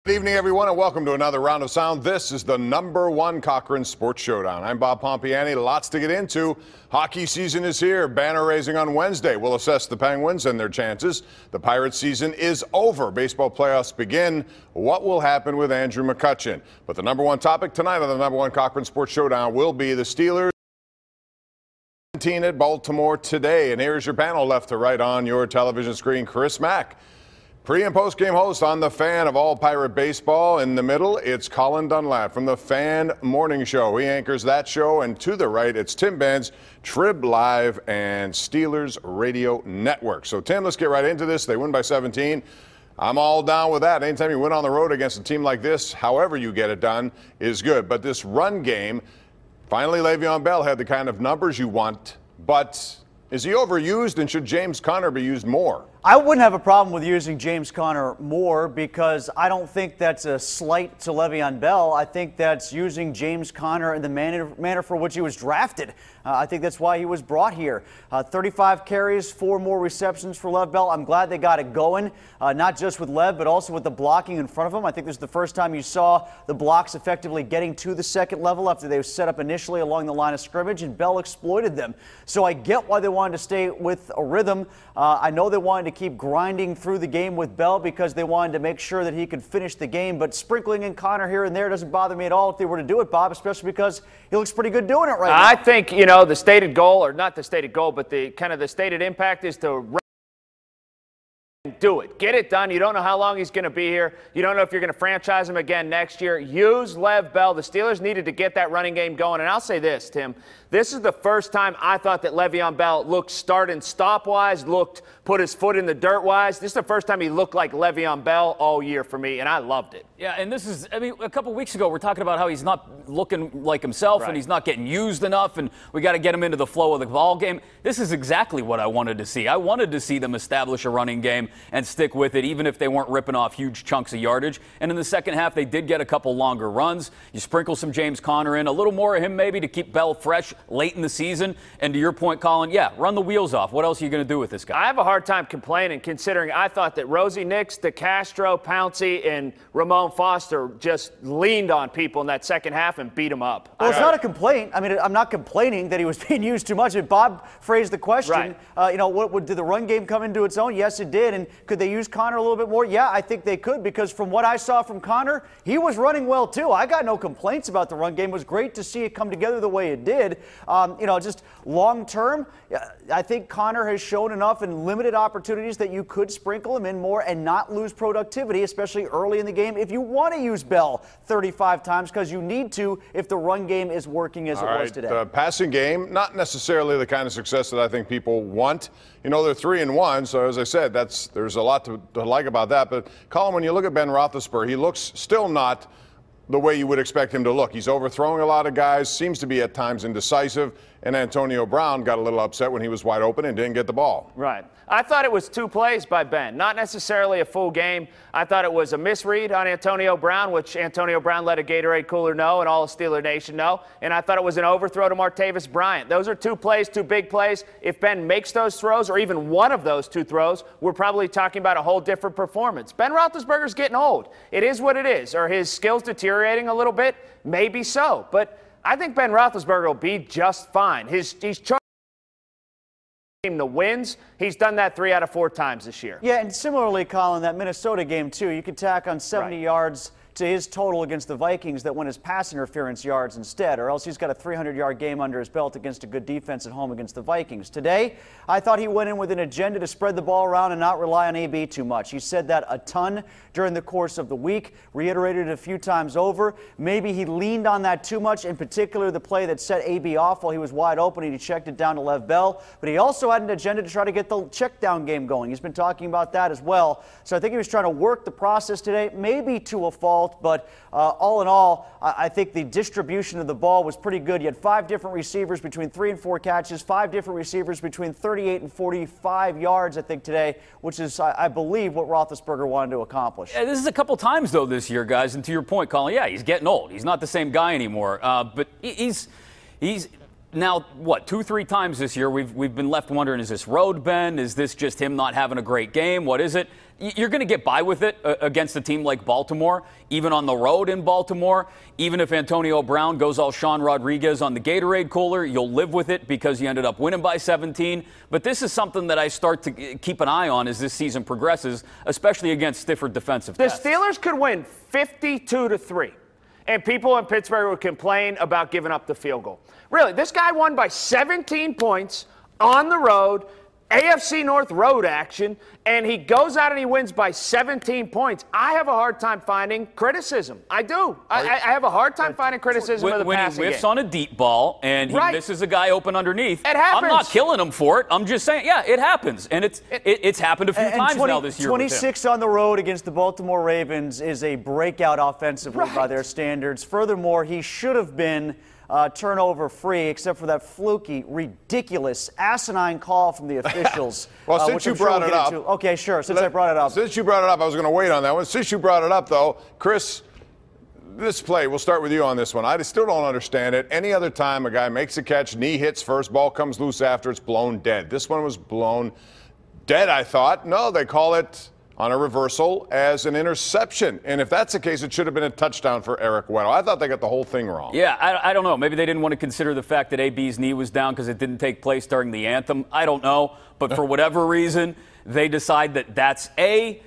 Good evening, everyone, and welcome to another round of sound. This is the #1 Cochran Sports Showdown. I'm Bob Pompeani. Lots to get into. Hockey season is here. Banner raising on Wednesday. We'll assess the Penguins and their chances. The Pirates season is over. Baseball playoffs begin. What will happen with Andrew McCutchen? But the #1 topic tonight on the #1 Cochran Sports Showdown will be the Steelers at Baltimore today. And here's your panel left to right on your television screen. Chris Mack, pre- and post-game host on the Fan of all Pirate baseball. In the middle, it's Colin Dunlap from the Fan Morning Show. He anchors that show. And to the right, it's Tim Benz, Trib Live and Steelers Radio Network. So, Tim, let's get right into this. They win by 17. I'm all down with that. Anytime you win on the road against a team like this, however you get it done, is good. But this run game, finally Le'Veon Bell had the kind of numbers you want. But is he overused, and should James Conner be used more? I wouldn't have a problem with using James Conner more, because I don't think that's a slight to Le'Veon Bell. I think that's using James Conner in the manner for which he was drafted. I think that's why he was brought here. 35 carries, 4 more receptions for Lev Bell. I'm glad they got it going, not just with Lev, but also with the blocking in front of him. I think this is the first time you saw the blocks effectively getting to the second level after they were set up initially along the line of scrimmage, and Bell exploited them. So I get why they wanted to stay with a rhythm. I know they wanted to keep grinding through the game with Bell because they wanted to make sure that he could finish the game, but sprinkling in Conner here and there doesn't bother me at all if they were to do it, Bob, especially because he looks pretty good doing it right now. I think, the stated goal, or not the stated goal, but the kind of the stated impact is to do it. Get it done. You don't know how long he's going to be here. You don't know if you're going to franchise him again next year. Use Lev Bell. The Steelers needed to get that running game going. And I'll say this, Tim. This is the first time I thought that Le'Veon Bell looked start and stop-wise, put his foot in the dirt-wise. This is the first time he looked like Le'Veon Bell all year for me, and I loved it. Yeah, and this is, a couple weeks ago, we're talking about how he's not looking like himself, right, and he's not getting used enough, and we got to get him into the flow of the ball game. This is exactly what I wanted to see. I wanted to see them establish a running game and stick with it, even if they weren't ripping off huge chunks of yardage. And in the second half, they did get a couple longer runs. You sprinkle some James Conner in, a little more of him maybe to keep Bell fresh late in the season. And to your point, Colin, yeah, run the wheels off. What else are you going to do with this guy? I have a hard time complaining, considering I thought that Rosie Nix, DeCastro, Pouncey, and Ramon Foster just leaned on people in that second half and beat them up. Well, it's not a complaint. I mean, I'm not complaining that he was being used too much. And Bob phrased the question, right. Did the run game come into its own? Yes, it did. And could they use Conner a little bit more? Yeah, I think they could, because from what I saw from Conner, he was running well too. I got no complaints about the run game. It was great to see it come together the way it did. Just long term, I think Conner has shown enough in limited opportunities that you could sprinkle him in more and not lose productivity, especially early in the game, if you want to use Bell 35 times, because you need to if the run game is working as it was today. The passing game, not necessarily the kind of success that I think people want. They're 3-1, so as I said, there's a lot to like about that. But, Colin, when you look at Ben Roethlisberger, he looks still not the way you would expect him to look. He's overthrowing a lot of guys, seems to be at times indecisive, and Antonio Brown got a little upset when he was wide open and didn't get the ball. Right. I thought it was 2 plays by Ben, not necessarily a full game. I thought it was a misread on Antonio Brown, which Antonio Brown let a Gatorade cooler know and all of Steeler Nation know, and I thought it was an overthrow to Martavis Bryant. Those are 2 plays, 2 big plays. If Ben makes those throws, or even one of those 2 throws, we're probably talking about a whole different performance. Ben Roethlisberger's getting old. It is what it is. Are his skills deteriorating a little bit? Maybe so, but I think Ben Roethlisberger will be just fine. He's team to wins. He's done that 3 out of 4 times this year. Yeah, and similarly, Colin, that Minnesota game too, you could tack on 70 yards to his total against the Vikings that won his pass interference yards instead, or else he's got a 300-yard game under his belt against a good defense at home against the Vikings. Today, I thought he went in with an agenda to spread the ball around and not rely on AB too much. He said that a ton during the course of the week, reiterated it a few times over. Maybe he leaned on that too much, in particular the play that set AB off while he was wide open and he checked it down to Lev Bell. But he also had an agenda to try to get the check down game going. He's been talking about that as well. So I think he was trying to work the process today, maybe to a fault, but all in all, I think the distribution of the ball was pretty good. You had 5 different receivers between 3 and 4 catches, 5 different receivers between 38 and 45 yards, I think, today, which is, I believe, what Roethlisberger wanted to accomplish. Yeah, this is a couple times, though, this year, guys. And to your point, Colin, yeah, he's getting old. He's not the same guy anymore. But he's now, what, 2-3 times this year, we've been left wondering, is this road Ben? Is this just him not having a great game? What is it? You're going to get by with it against a team like Baltimore, even on the road in Baltimore. Even if Antonio Brown goes all Sean Rodriguez on the Gatorade cooler, you'll live with it because you ended up winning by 17. But this is something that I start to keep an eye on as this season progresses, especially against stiffer defensive tests. The Steelers could win 52-3. And people in Pittsburgh would complain about giving up the field goal. Really, this guy won by 17 points on the road, AFC North road action, and he goes out and he wins by 17 points. I have a hard time finding criticism. I do. I have a hard time finding criticism of the passing game. When he whiffs on a deep ball and he misses a guy open underneath, it happens. I'm not killing him for it. I'm just saying, yeah, it happens. And it's happened a few times now this year. 26 on the road against the Baltimore Ravens is a breakout offensively by their standards. Furthermore, he should have been turnover free, except for that fluky, ridiculous, asinine call from the officials. Well, since you brought it up. Okay, sure. Since I brought it up. Since you brought it up, I was going to wait on that one. Since you brought it up, though, Chris, this play, we'll start with you on this one. I still don't understand it. Any other time a guy makes a catch, knee hits first, ball comes loose after, it's blown dead. This one was blown dead, I thought. No, they call it on a reversal as an interception. And if that's the case, it should have been a touchdown for Eric Weddle. I thought they got the whole thing wrong. Yeah, I don't know. Maybe they didn't want to consider the fact that AB's knee was down because it didn't take place during the anthem. I don't know. But for whatever reason, they decide that that's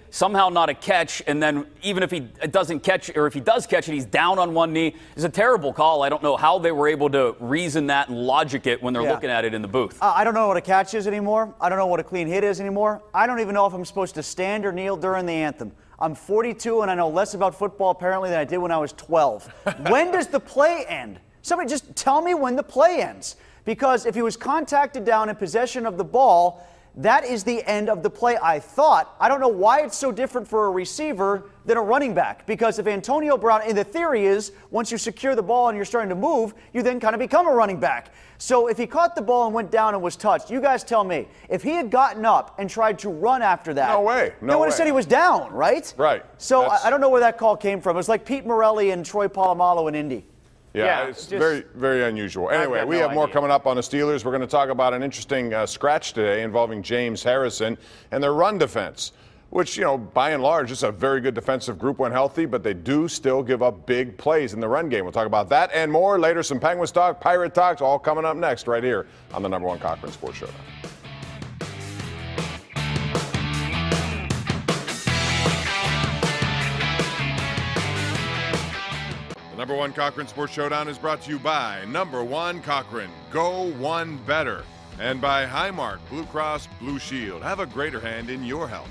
somehow not a catch, and then even if he doesn't catch it, or if he does catch it, he's down on one knee. It's a terrible call. I don't know how they were able to reason that and logic it when they're looking at it in the booth. I don't know what a catch is anymore. I don't know what a clean hit is anymore. I don't even know if I'm supposed to stand or kneel during the anthem. I'm 42 and I know less about football apparently than I did when I was 12. When does the play end? Somebody just tell me when the play ends. Because if he was contacted down in possession of the ball, that is the end of the play, I thought. I don't know why it's so different for a receiver than a running back. Because if Antonio Brown, and the theory is, once you secure the ball and you're starting to move, you then kind of become a running back. So if he caught the ball and went down and was touched, you guys tell me, if he had gotten up and tried to run after that, no way. They would have said he was down, right? Right. So I don't know where that call came from. It was like Pete Morelli and Troy Polamalu in Indy. Yeah, it's very, very unusual. Anyway, we have more coming up on the Steelers. We're going to talk about an interesting scratch today involving James Harrison and their run defense, which, you know, by and large, is a very good defensive group when healthy, but they do still give up big plays in the run game. We'll talk about that and more later. Some Penguins talk, Pirate talks, all coming up next right here on the #1 Cochran Sports Showdown. The #1 Cochran Sports Showdown is brought to you by #1 Cochran, Go One Better, and by Highmark Blue Cross Blue Shield. Have a greater hand in your health.